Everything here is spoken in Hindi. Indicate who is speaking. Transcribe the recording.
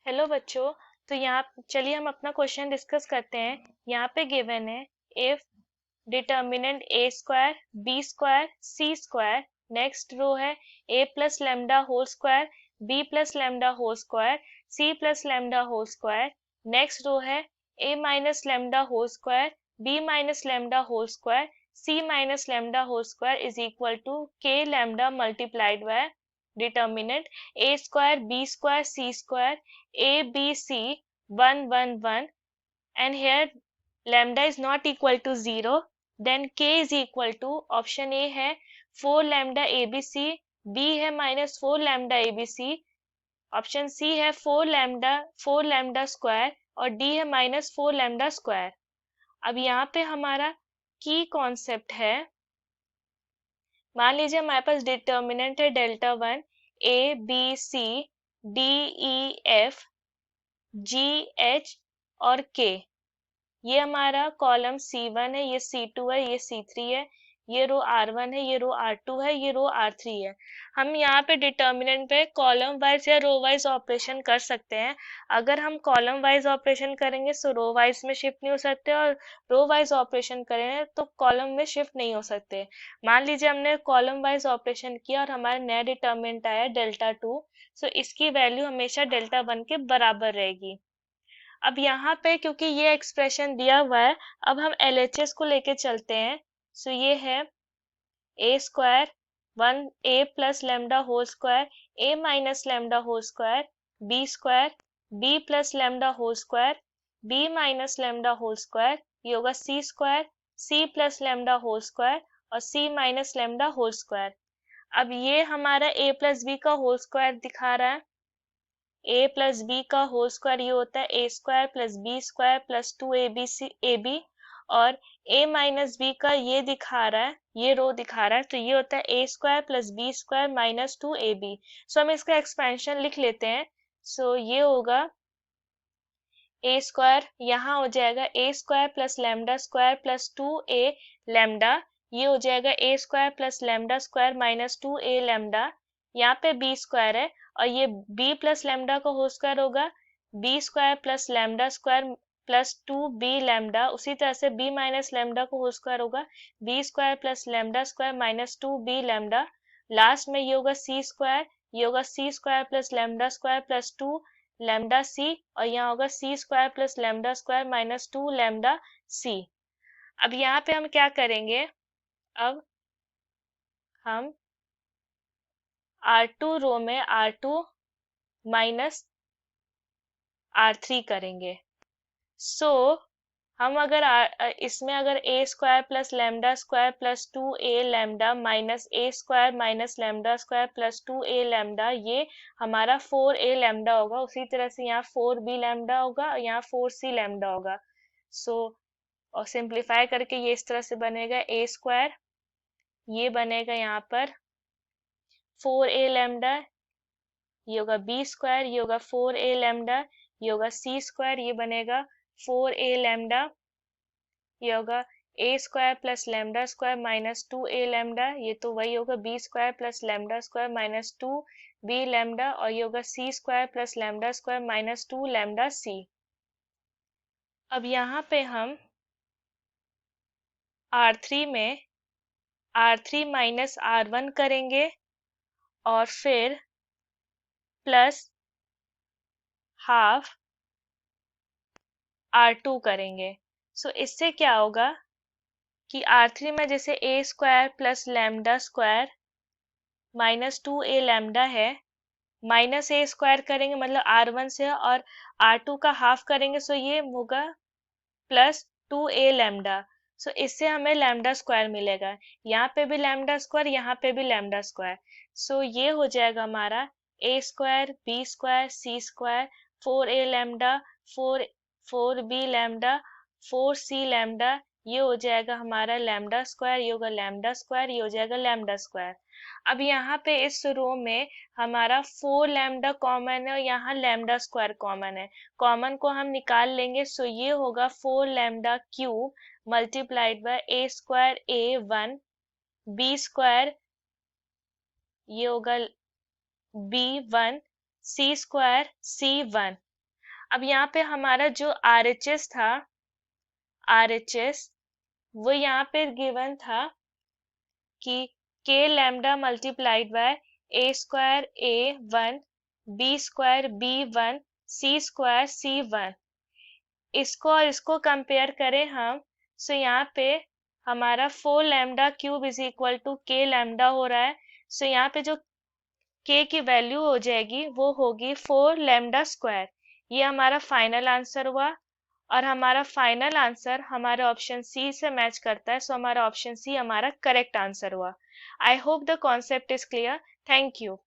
Speaker 1: हेलो बच्चों। तो यहाँ चलिए हम अपना क्वेश्चन डिस्कस करते हैं। यहाँ पे गिवन है if determinant A square B square C square, next row है A plus lambda whole square B plus lambda whole square C plus lambda whole square, next row है A minus lambda whole square B minus lambda whole square C minus lambda whole square is equal to K lambda multiplied by determinant a square b square c square a b c 1 1 1, and here lambda is not equal to 0, then k is equal to option a है 4 lambda abc, b है minus 4 lambda abc, option C है 4 lambda स्क्वायर और डी है minus 4 lambda स्क्वायर। अब यहाँ पे हमारा की कॉन्सेप्ट है, मान लीजिए हमारे पास डिटर्मिनेंट है delta 1 A B C D E F G H और के। ये हमारा कॉलम C1 है, ये C2 है, ये C3 है, ये रो R1 है, ये रो R2 है, ये रो R3 है। हम यहाँ पे डिटर्मिनेंट पे कॉलम वाइज या रो वाइज ऑपरेशन कर सकते हैं। अगर हम कॉलम वाइज ऑपरेशन करेंगे तो रो वाइज में शिफ्ट नहीं हो सकते, और रो वाइज ऑपरेशन करेंगे तो कॉलम में शिफ्ट नहीं हो सकते। मान लीजिए हमने कॉलम वाइज ऑपरेशन किया और हमारा नया डिटर्मिनेंट आया डेल्टा 2, सो इसकी वैल्यू हमेशा डेल्टा 1 के बराबर रहेगी। अब यहाँ पे क्योंकि ये एक्सप्रेशन दिया हुआ है, अब हम LHS को लेके चलते हैं। सो ये है A square 1 A plus lambda whole square A minus lambda whole square B square B plus lambda whole square B minus lambda whole square, ये होगा C square C plus lambda whole square और C minus lambda whole square. अब ये हमारा ए प्लस बी का होल स्क्वायर दिखा रहा है। ए प्लस बी का होल स्क्वायर ये होता है A square plus B square plus 2ab, और ए माइनस बी का ये दिखा रहा है, ये रो दिखा रहा है, तो ये होता है A square plus B square minus 2ab। So हम इसका एक्सपेंशन लिख लेते हैं। सो ये होगा ए स्क्वायर, यहाँ हो जाएगा A square plus lambda square plus 2a lambda, ये हो जाएगा A square plus lambda square minus 2a lambda, यहाँ पे बी स्क्वायर है और ये b प्लस लेमडा का होल स्क्वायर होगा B square plus lambda square plus 2b lambda, उसी तरह से b माइनस लेमडा का होल स्क्वायर होगा b square plus lambda square minus 2b lambda, last में ये होगा c स्क्वायर, ये होगा c square plus lambda square plus 2 lambda C, और यहाँ होगा c square plus lambda square minus 2 lambda C. अब यहाँ पे हम क्या करेंगे, अब हम R2 रो में R2 माइनस R3 करेंगे। सो हम अगर इसमें अगर A square plus lambda square plus 2a lambda minus A square minus lambda square plus 2a lambda, ये हमारा 4a लेमडा होगा, उसी तरह से यहाँ 4b लेमडा होगा और यहाँ 4c लेमडा होगा। सो और सिंप्लीफाई करके ये इस तरह से बनेगा ए स्क्वायर, ये बनेगा यहाँ पर 4a लेमडा, ये होगा बी स्क्वायर, ये होगा 4a लेमडा, ये होगा सी स्क्वायर, ये बनेगा 4a लेमडा, ये होगा A square plus lambda square minus 2a lambda, ये तो वही होगा B square plus lambda square minus 2b lambda, और ये होगा C square plus lambda square minus 2 lambda C. अब यहाँ पे हम R3 में R3 माइनस R1 करेंगे और फिर प्लस हाफ R2 करेंगे। सो इससे क्या होगा कि R3 में जैसे A square plus lambda square minus 2a lambda है, माइनस ए स्क्वायर करेंगे मतलब R1 से और R2 का हाफ करेंगे, सो ये होगा प्लस 2a लेमडा। सो इससे हमें लेमडा स्क्वायर मिलेगा, यहाँ पे भी लेमडा स्क्वायर, यहाँ पे भी लेमडा स्क्वायर। सो ये हो जाएगा हमारा A square B square C square 4a lambda 4b lambda 4c lambda, ये हो जाएगा हमारा लेमडा स्क्वायर, ये होगा लेमडा स्क्वायर, ये हो जाएगा लेमडा स्क्वायर। अब यहाँ पे इस रो में हमारा 4 लेमडा कॉमन है और यहाँ लेमडा स्क्वायर कॉमन है, कॉमन को हम निकाल लेंगे। सो ये होगा 4 lambda cube multiplied by A square a1 B square, ये होगा b1 सी स्क्वायर c1, अब यहाँ पे हमारा जो RHS था, RHS वो यहाँ पे गिवन था कि k lambda multiplied by a square a1 b square b1 c square c1, इसको और इसको कंपेयर करें हम, सो यहाँ पे हमारा 4 lambda cube is equal to k lambda हो रहा है। सो यहाँ पे जो k की वैल्यू हो जाएगी वो होगी 4 लैम्डा स्क्वायर। ये हमारा फाइनल आंसर हुआ और हमारा फाइनल आंसर हमारे ऑप्शन सी से मैच करता है, सो हमारा ऑप्शन सी हमारा करेक्ट आंसर हुआ। I hope the concept is clear. Thank you.